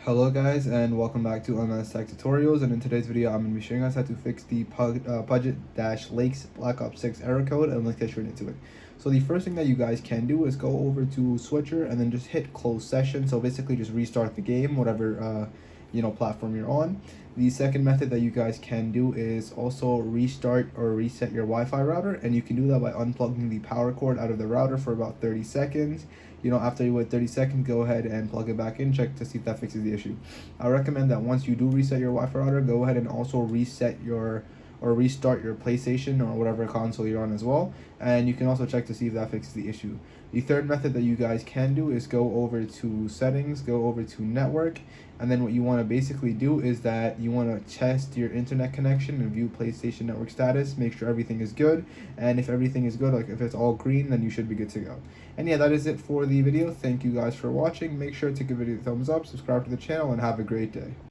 Hello guys, and welcome back to MS Tech Tutorials, and in today's video I'm going to be showing us how to fix the PUGET-LAKES Black Ops 6 error code, and let's get straight into it. So the first thing that you guys can do is go over to Switcher and then just hit close session. So basically just restart the game, whatever platform you're on. The second method that you guys can do is also restart or reset your Wi-Fi router, and you can do that by unplugging the power cord out of the router for about 30 seconds. After you wait 30 seconds, go ahead and plug it back in, check to see if that fixes the issue. I recommend that once you do reset your Wi-Fi router, go ahead and also restart your PlayStation or whatever console you're on as well, and you can also check to see if that fixes the issue. The third method that you guys can do is go over to settings, go over to network, and then what you want to basically do is that you want to test your internet connection and view PlayStation network status, make sure everything is good, and if everything is good, like if it's all green, then you should be good to go. And yeah, that is it for the video. Thank you guys for watching. Make sure to give it a thumbs up, subscribe to the channel, and have a great day.